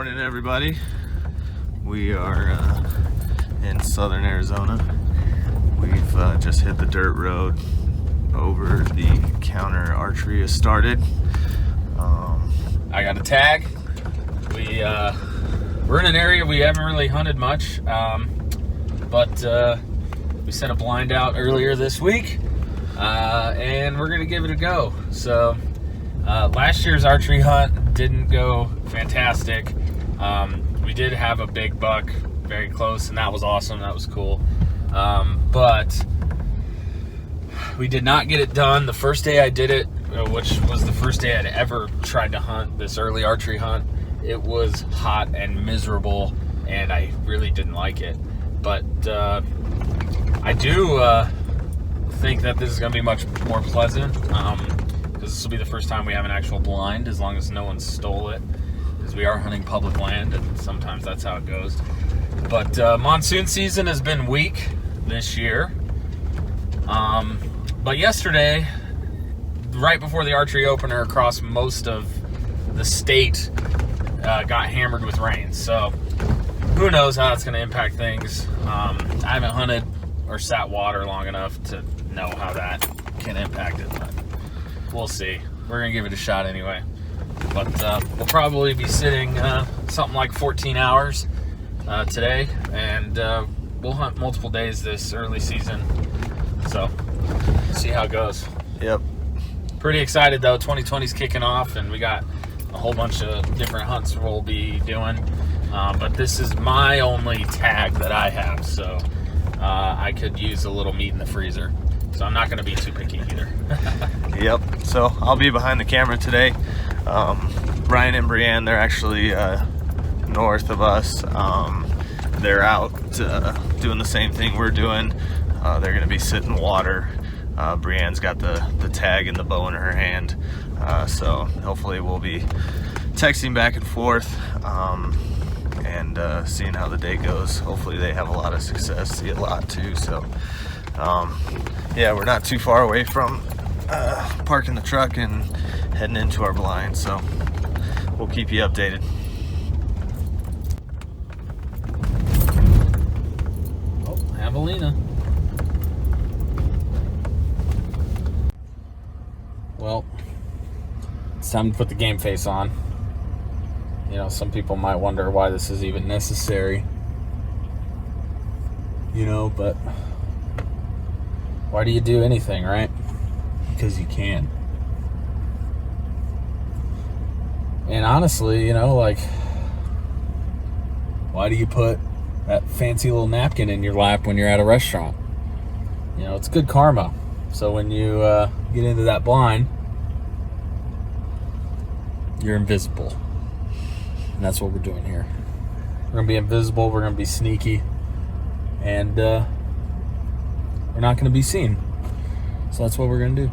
morning, everybody. We are in southern Arizona. We've just hit the dirt road over the counter archery has started. I got a tag. We're in an area we haven't really hunted much, but we sent a blind out earlier this week, and we're gonna give it a go. So last year's archery hunt didn't go fantastic. We did have a big buck very close, and that was awesome. That was cool. But we did not get it done the first day I did it, which was the first day I'd ever tried to hunt this early archery hunt. It was hot and miserable, and I really didn't like it. But I do think that this is going to be much more pleasant, because this will be the first time we have an actual blind, as long as no one stole it, because we are hunting public land, and sometimes that's how it goes. But monsoon season has been weak this year. But yesterday, right before the archery opener, across most of the state, got hammered with rain. So who knows how that's going to impact things. I haven't hunted or sat water long enough to know how that can impact it, but we'll see. We're going to give it a shot anyway. But we'll probably be sitting something like 14 hours today, and we'll hunt multiple days this early season. So see how it goes. Yep. Pretty excited though. 2020's kicking off, and we got a whole bunch of different hunts we'll be doing. But this is my only tag that I have, so I could use a little meat in the freezer. So I'm not going to be too picky either. Yep. So I'll be behind the camera today. Brian and Brienne, they're actually north of us. They're out doing the same thing we're doing. They're going to be sitting water. Brienne's got the tag and the bow in her hand. So hopefully we'll be texting back and forth and seeing how the day goes. Hopefully they have a lot of success, see a lot too. So yeah, we're not too far away from parking the truck and heading into our blind. So we'll keep you updated. Oh, javelina. Well, it's time to put the game face on. You know, some people might wonder why this is even necessary. You know, but why do you do anything, right? Because you can. And honestly, you know, like, why do you put that fancy little napkin in your lap when you're at a restaurant? You know, it's good karma. So when you get into that blind, you're invisible. And that's what we're doing here. We're going to be invisible, we're going to be sneaky, and we're not going to be seen. So that's what we're going to do.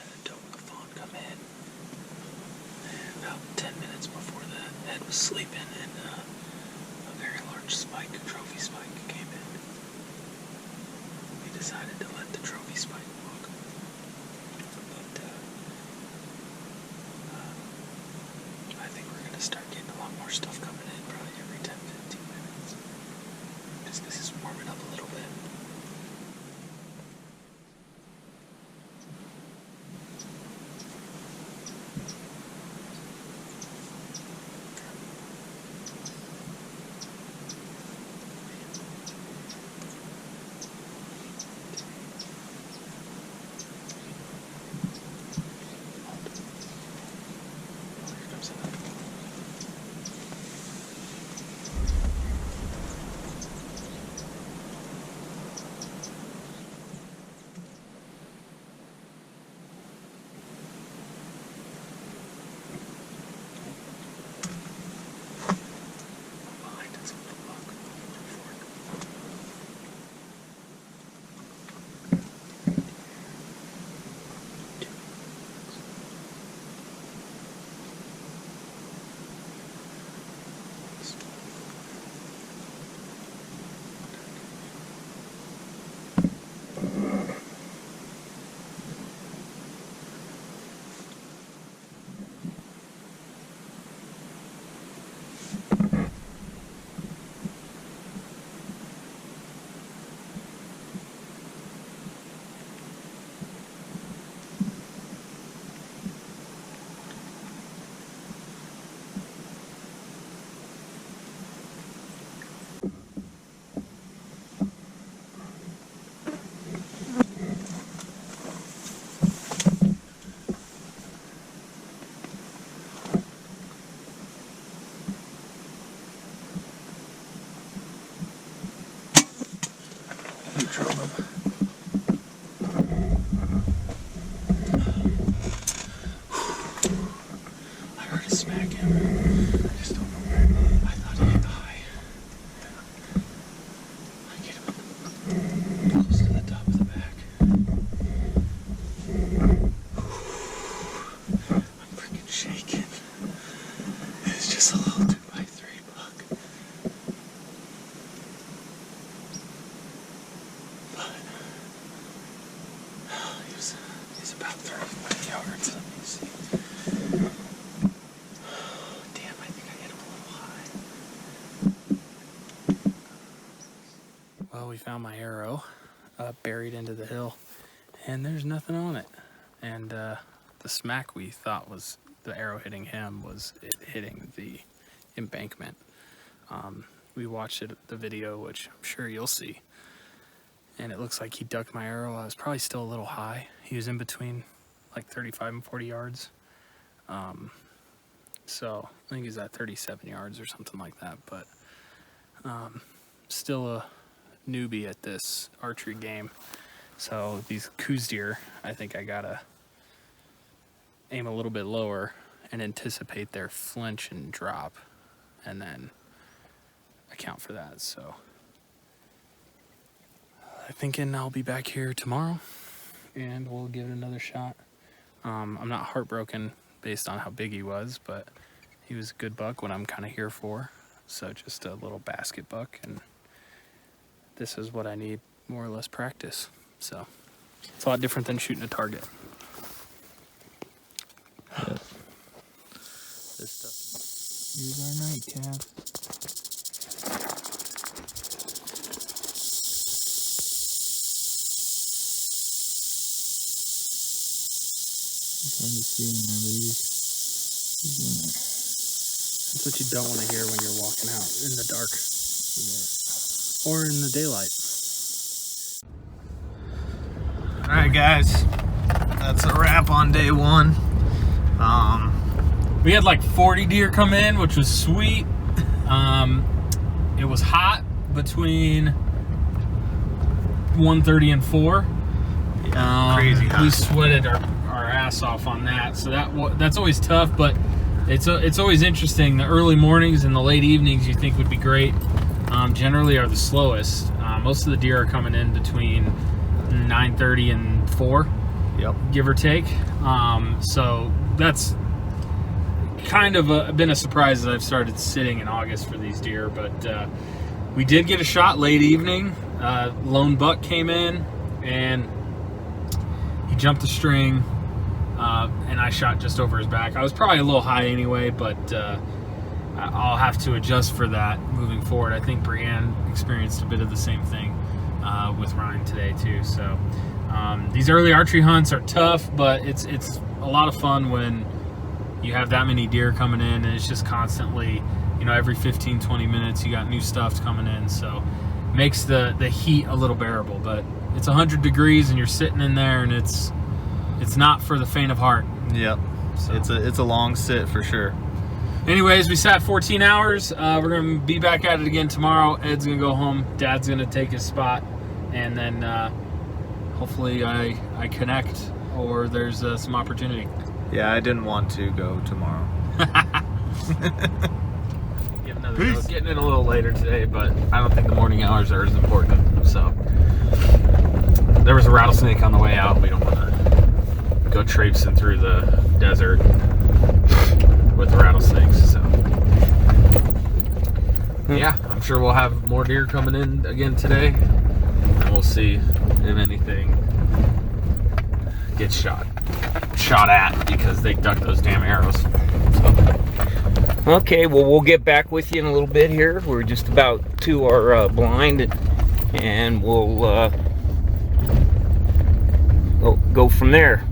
had a doe with a fawn come in. And about 10 minutes before that, Ed was sleeping, and a very large spike, a trophy spike, came in. We decided to let the trophy spike walk. But I think we're going to start getting a lot more stuff coming in, probably every 10-15 minutes. Just because it's warming up a little bit. Well, we found my arrow buried into the hill, and there's nothing on it. And the smack we thought was the arrow hitting him was it hitting the embankment. We watched the video, which I'm sure you'll see, and it looks like he ducked my arrow. I was probably still a little high. He was in between like 35 and 40 yards. So I think he's at 37 yards or something like that, but still a newbie at this archery game. So these Coues deer, I think I gotta aim a little bit lower and anticipate their flinch and drop, and then account for that. So I'm thinking I'll be back here tomorrow and we'll give it another shot. I'm not heartbroken based on how big he was, but he was a good buck, what I'm kind of here for. So just a little basket buck, and this is what I need, more or less practice. So it's a lot different than shooting a target. Yes. This stuff. Here's our nightcap. It's hard to see in there, but he's in there. That's what you don't want to hear when you're walking out in the dark. Yeah. Or in the daylight. Alright guys, that's a wrap on day one. We had like 40 deer come in, which was sweet. It was hot between 1:30 and 4. Crazy hot. We sweated our ass off on that, so that's always tough, but it's always interesting. The early mornings and the late evenings you think would be great. Generally are the slowest. Most of the deer are coming in between 9:30 and 4. Yep. give or take. So that's kind of been a surprise that I've started sitting in August for these deer, but we did get a shot late evening. Lone buck came in and he jumped the string, and I shot just over his back. I was probably a little high anyway, but I'll have to adjust for that moving forward. I think Brienne experienced a bit of the same thing with Ryan today too. So these early archery hunts are tough, but it's a lot of fun when you have that many deer coming in, and it's just constantly, you know, every 15-20 minutes you got new stuff coming in, so makes the heat a little bearable. But it's 100 degrees and you're sitting in there, and it's not for the faint of heart. Yep. So It's a long sit for sure. anyways, we sat 14 hours. We're gonna be back at it again tomorrow. Ed's gonna go home, Dad's gonna take his spot, and then hopefully I connect, or there's some opportunity. Yeah, I didn't want to go tomorrow. Getting in a little later today, but I don't think the morning hours are as important. So there was a rattlesnake on the way out. We don't want to go traipsing through the desert with rattlesnakes. So yeah, I'm sure we'll have more deer coming in again today, and we'll see if anything gets shot at, because they ducked those damn arrows. So. Okay, well, we'll get back with you in a little bit here. We're just about to our blind, and we'll go from there.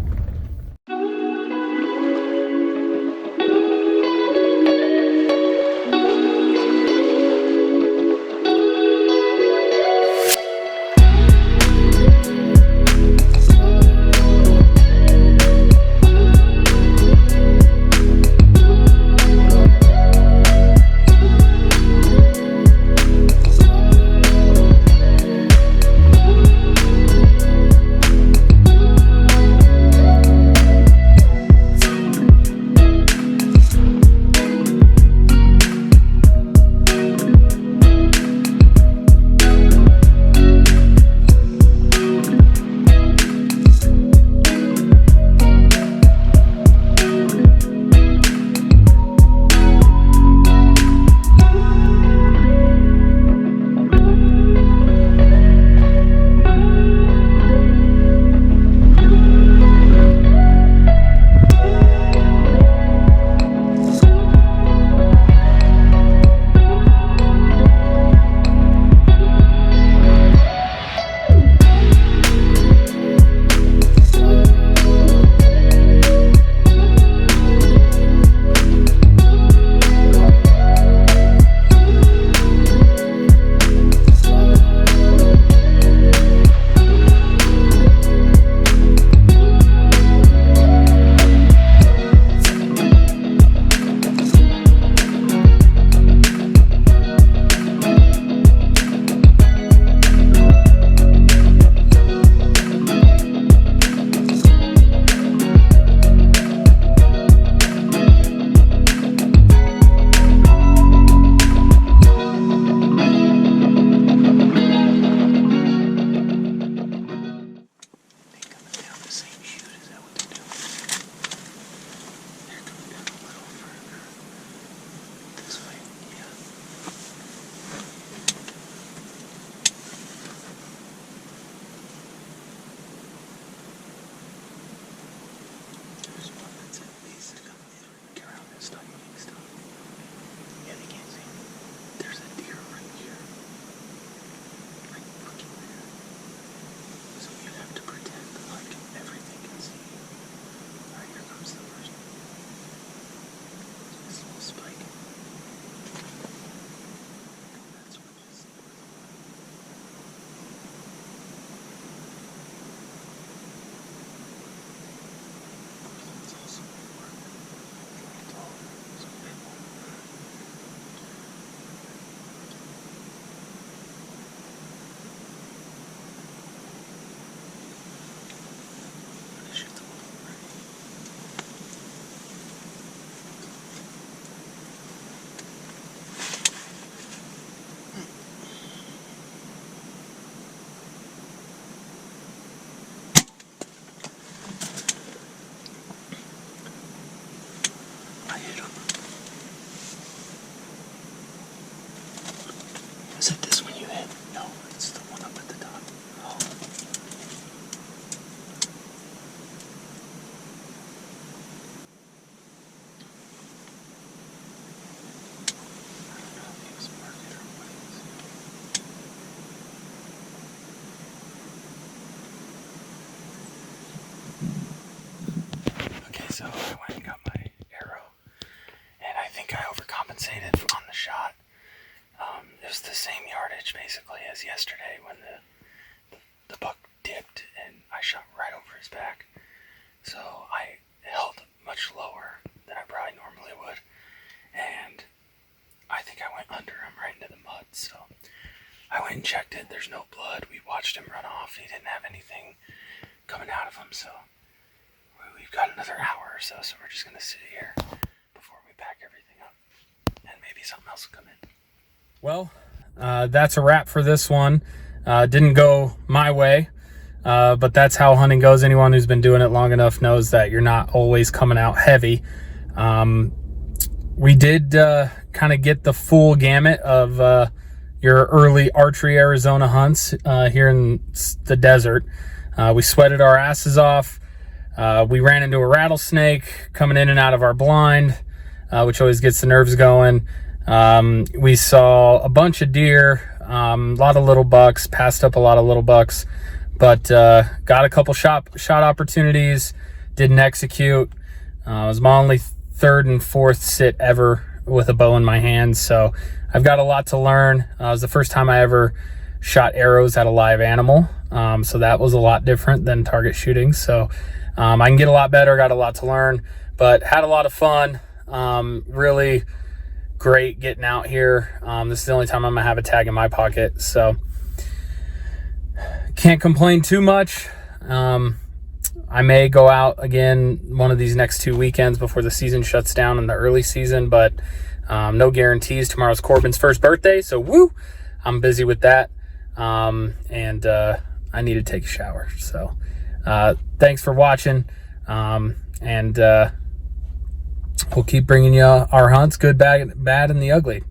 Is it this one you hit? No, it's the one up at the top. Oh. Okay, so I went and got my arrow, and I think I overcompensated on the shot. It was the same yardage basically as yesterday when the buck dipped and I shot right over his back. So I held much lower than I probably normally would, and I think I went under him right into the mud. So I went and checked it. There's no blood. We watched him run off. He didn't have anything coming out of him. So we've got another hour or so. So we're just gonna sit here before we pack everything up, and maybe something else will come in. Well, that's a wrap for this one. Didn't go my way, but that's how hunting goes. Anyone who's been doing it long enough knows that you're not always coming out heavy. We did kind of get the full gamut of your early archery Arizona hunts here in the desert. We sweated our asses off. We ran into a rattlesnake coming in and out of our blind, which always gets the nerves going. We saw a bunch of deer, a lot of little bucks, passed up a lot of little bucks, but got a couple shot opportunities, didn't execute. It was my only third and fourth sit ever with a bow in my hand, so I've got a lot to learn. It was the first time I ever shot arrows at a live animal, so that was a lot different than target shooting. So I can get a lot better, got a lot to learn, but had a lot of fun. Really great getting out here. This is the only time I'm gonna have a tag in my pocket, so can't complain too much. I may go out again one of these next 2 weekends before the season shuts down in the early season, but no guarantees. Tomorrow's Corbin's first birthday, so woo, I'm busy with that. And I need to take a shower. So thanks for watching, and we'll keep bringing you our hunts, good, bad, and the ugly.